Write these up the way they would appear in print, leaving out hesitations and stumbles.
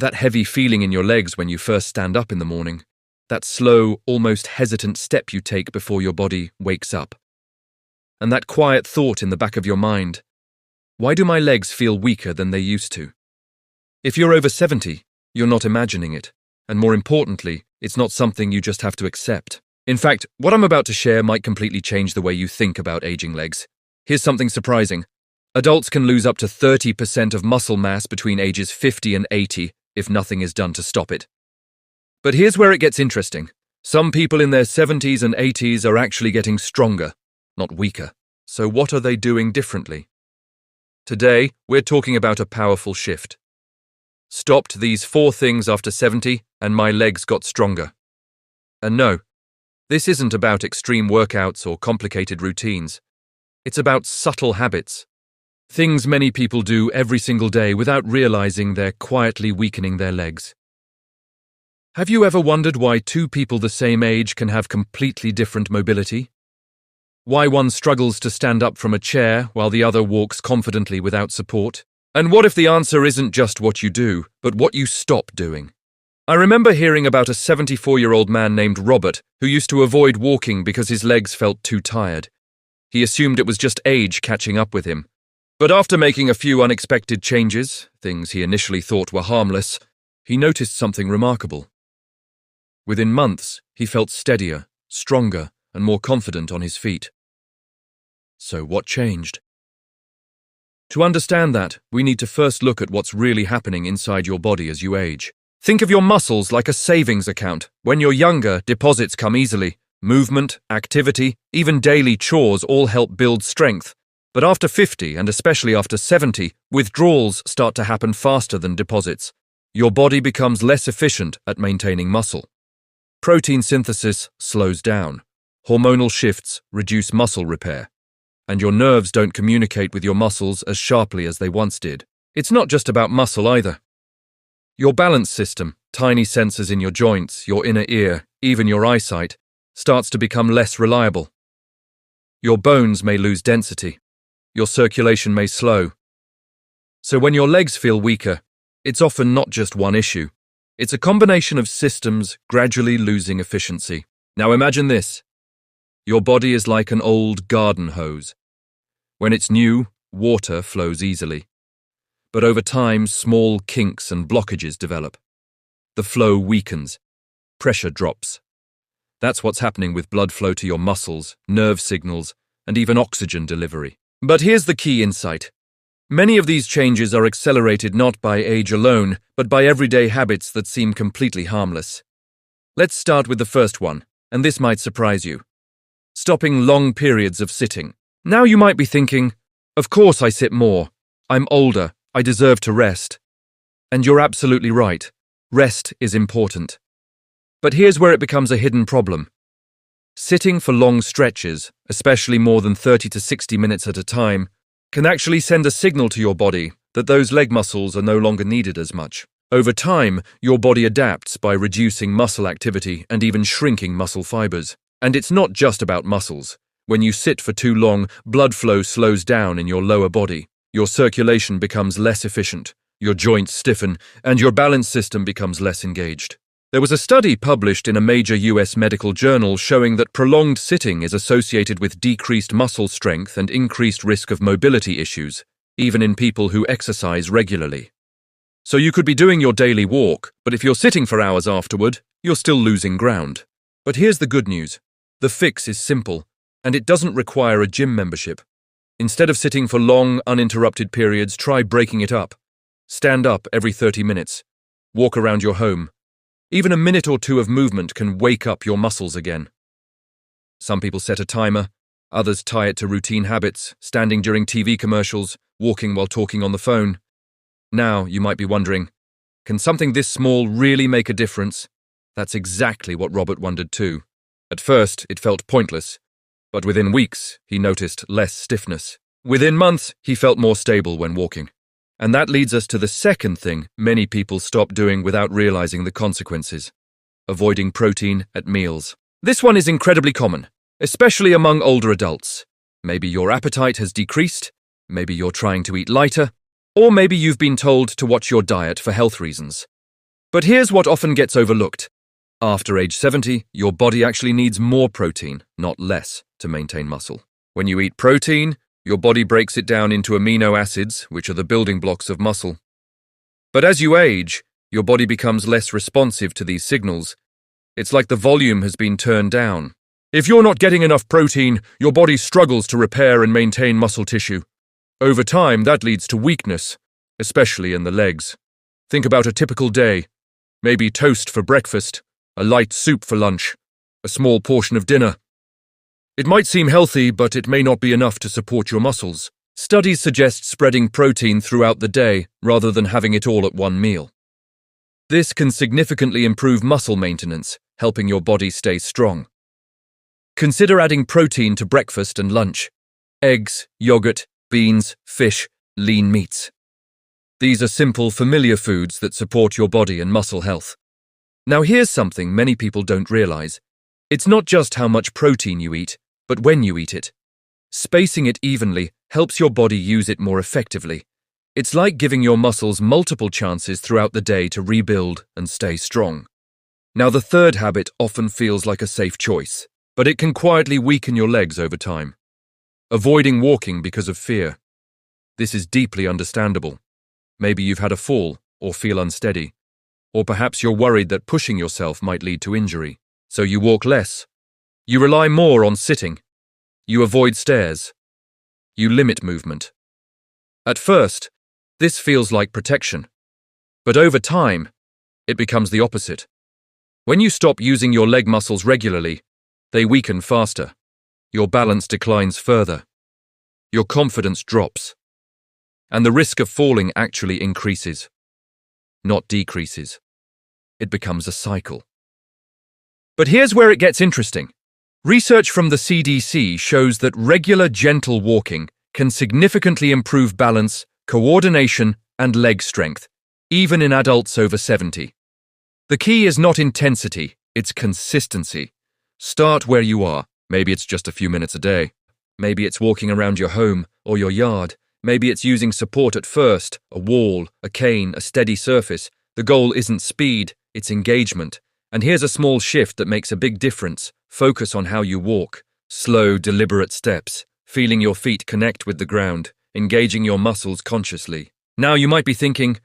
That heavy feeling in your legs when you first stand up in the morning. That slow, almost hesitant step you take before your body wakes up. And that quiet thought in the back of your mind, why do my legs feel weaker than they used to? If you're over 70, you're not imagining it. And more importantly, it's not something you just have to accept. In fact, what I'm about to share might completely change the way you think about aging legs. Here's something surprising. Adults can lose up to 30% of muscle mass between ages 50 and 80 if nothing is done to stop it. But here's where it gets interesting. Some people in their 70s and 80s are actually getting stronger, not weaker. So what are they doing differently? Today, we're talking about a powerful shift. Stopped these 4 things after 70 and my legs got stronger. And no, this isn't about extreme workouts or complicated routines. It's about subtle habits. Things many people do every single day without realizing they're quietly weakening their legs. Have you ever wondered why 2 people the same age can have completely different mobility? Why one struggles to stand up from a chair while the other walks confidently without support? And what if the answer isn't just what you do, but what you stop doing? I remember hearing about a 74-year-old man named Robert who used to avoid walking because his legs felt too tired. He assumed it was just age catching up with him. But after making a few unexpected changes, things he initially thought were harmless, he noticed something remarkable. Within months, he felt steadier, stronger, and more confident on his feet. So what changed? To understand that, we need to first look at what's really happening inside your body as you age. Think of your muscles like a savings account. When you're younger, deposits come easily. Movement, activity, even daily chores all help build strength. But after 50, and especially after 70, withdrawals start to happen faster than deposits. Your body becomes less efficient at maintaining muscle. Protein synthesis slows down. Hormonal shifts reduce muscle repair. And your nerves don't communicate with your muscles as sharply as they once did. It's not just about muscle either. Your balance system, tiny sensors in your joints, your inner ear, even your eyesight, starts to become less reliable. Your bones may lose density. Your circulation may slow. So when your legs feel weaker, it's often not just one issue. It's a combination of systems gradually losing efficiency. Now imagine this. Your body is like an old garden hose. When it's new, water flows easily. But over time, small kinks and blockages develop. The flow weakens. Pressure drops. That's what's happening with blood flow to your muscles, nerve signals, and even oxygen delivery. But here's the key insight. Many of these changes are accelerated not by age alone, but by everyday habits that seem completely harmless. Let's start with the first one, and this might surprise you. Stopping long periods of sitting. Now you might be thinking, of course I sit more. I'm older. I deserve to rest. And you're absolutely right. Rest is important. But here's where it becomes a hidden problem. Sitting for long stretches, especially more than 30 to 60 minutes at a time, can actually send a signal to your body that those leg muscles are no longer needed as much. Over time, your body adapts by reducing muscle activity and even shrinking muscle fibers. And it's not just about muscles. When you sit for too long, blood flow slows down in your lower body. Your circulation becomes less efficient, your joints stiffen, and your balance system becomes less engaged. There was a study published in a major US medical journal showing that prolonged sitting is associated with decreased muscle strength and increased risk of mobility issues, even in people who exercise regularly. So you could be doing your daily walk, but if you're sitting for hours afterward, you're still losing ground. But here's the good news. The fix is simple, and it doesn't require a gym membership. Instead of sitting for long, uninterrupted periods, try breaking it up. Stand up every 30 minutes. Walk around your home. Even a minute or two of movement can wake up your muscles again. Some people set a timer, others tie it to routine habits, standing during TV commercials, walking while talking on the phone. Now, you might be wondering, can something this small really make a difference? That's exactly what Robert wondered too. At first, it felt pointless, but within weeks, he noticed less stiffness. Within months, he felt more stable when walking. And that leads us to the second thing many people stop doing without realizing the consequences: avoiding protein at meals. This one is incredibly common, especially among older adults. Maybe your appetite has decreased, maybe you're trying to eat lighter, or maybe you've been told to watch your diet for health reasons. But here's what often gets overlooked. After age 70, your body actually needs more protein, not less, to maintain muscle. When you eat protein, your body breaks it down into amino acids, which are the building blocks of muscle. But as you age, your body becomes less responsive to these signals. It's like the volume has been turned down. If you're not getting enough protein, your body struggles to repair and maintain muscle tissue. Over time, that leads to weakness, especially in the legs. Think about a typical day. Maybe toast for breakfast, a light soup for lunch, a small portion of dinner. It might seem healthy, but it may not be enough to support your muscles. Studies suggest spreading protein throughout the day rather than having it all at one meal. This can significantly improve muscle maintenance, helping your body stay strong. Consider adding protein to breakfast and lunch. Eggs, yogurt, beans, fish, lean meats. These are simple, familiar foods that support your body and muscle health. Now here's something many people don't realize. It's not just how much protein you eat, but when you eat it. Spacing it evenly helps your body use it more effectively. It's like giving your muscles multiple chances throughout the day to rebuild and stay strong. Now the third habit often feels like a safe choice, but it can quietly weaken your legs over time. Avoiding walking because of fear. This is deeply understandable. Maybe you've had a fall or feel unsteady, or perhaps you're worried that pushing yourself might lead to injury, so you walk less. You rely more on sitting. You avoid stairs. You limit movement. At first, this feels like protection, but over time, it becomes the opposite. When you stop using your leg muscles regularly, they weaken faster. Your balance declines further. Your confidence drops. And the risk of falling actually increases, not decreases. It becomes a cycle. But here's where it gets interesting. Research from the CDC shows that regular gentle walking can significantly improve balance, coordination, and leg strength, even in adults over 70. The key is not intensity, it's consistency. Start where you are. Maybe it's just a few minutes a day. Maybe it's walking around your home or your yard. Maybe it's using support at first, a wall, a cane, a steady surface. The goal isn't speed, it's engagement. And here's a small shift that makes a big difference. Focus on how you walk. Slow, deliberate steps. Feeling your feet connect with the ground. Engaging your muscles consciously. Now you might be thinking,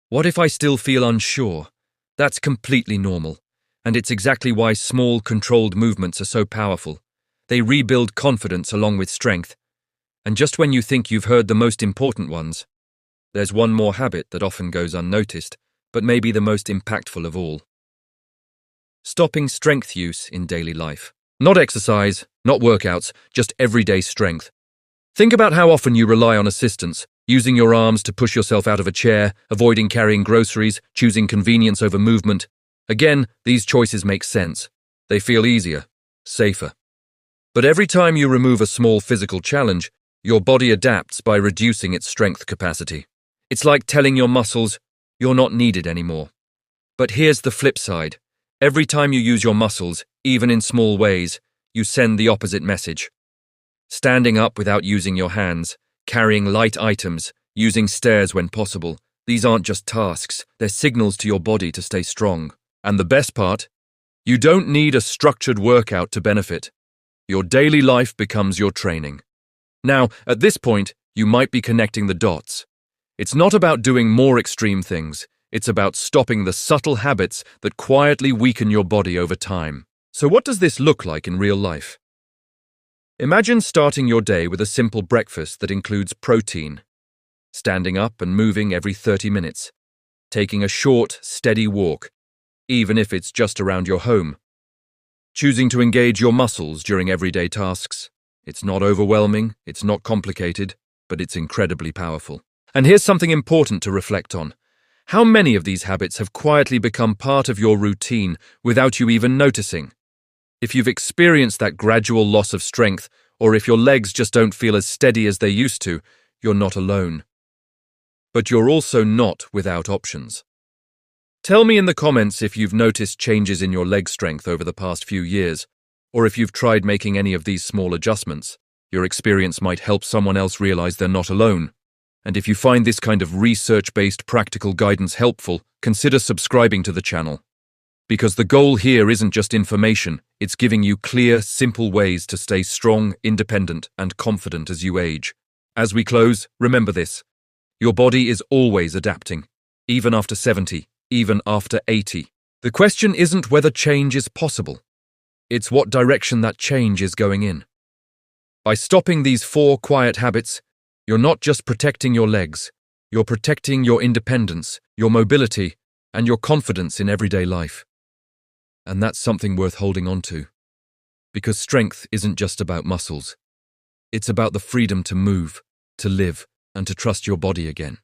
what if I still feel unsure? That's completely normal. And it's exactly why small, controlled movements are so powerful. They rebuild confidence along with strength. And just when you think you've heard the most important ones, there's one more habit that often goes unnoticed, but may be the most impactful of all. Stopping strength use in daily life. Not exercise, not workouts, just everyday strength. Think about how often you rely on assistance, using your arms to push yourself out of a chair, avoiding carrying groceries, choosing convenience over movement. Again, these choices make sense. They feel easier, safer. But every time you remove a small physical challenge, your body adapts by reducing its strength capacity. It's like telling your muscles, you're not needed anymore. But here's the flip side. Every time you use your muscles, even in small ways, you send the opposite message. Standing up without using your hands, carrying light items, using stairs when possible, these aren't just tasks, they're signals to your body to stay strong. And the best part? You don't need a structured workout to benefit. Your daily life becomes your training. Now, at this point, you might be connecting the dots. It's not about doing more extreme things. It's about stopping the subtle habits that quietly weaken your body over time. So what does this look like in real life? Imagine starting your day with a simple breakfast that includes protein, standing up and moving every 30 minutes, taking a short, steady walk, even if it's just around your home, choosing to engage your muscles during everyday tasks. It's not overwhelming, it's not complicated, but it's incredibly powerful. And here's something important to reflect on. How many of these habits have quietly become part of your routine without you even noticing? If you've experienced that gradual loss of strength, or if your legs just don't feel as steady as they used to, you're not alone. But you're also not without options. Tell me in the comments if you've noticed changes in your leg strength over the past few years, or if you've tried making any of these small adjustments. Your experience might help someone else realize they're not alone. And if you find this kind of research-based practical guidance helpful, consider subscribing to the channel. Because the goal here isn't just information, it's giving you clear, simple ways to stay strong, independent, and confident as you age. As we close, remember this. Your body is always adapting, even after 70, even after 80. The question isn't whether change is possible. It's what direction that change is going in. By stopping these 4 quiet habits, you're not just protecting your legs, you're protecting your independence, your mobility, and your confidence in everyday life. And that's something worth holding on to. Because strength isn't just about muscles. It's about the freedom to move, to live, and to trust your body again.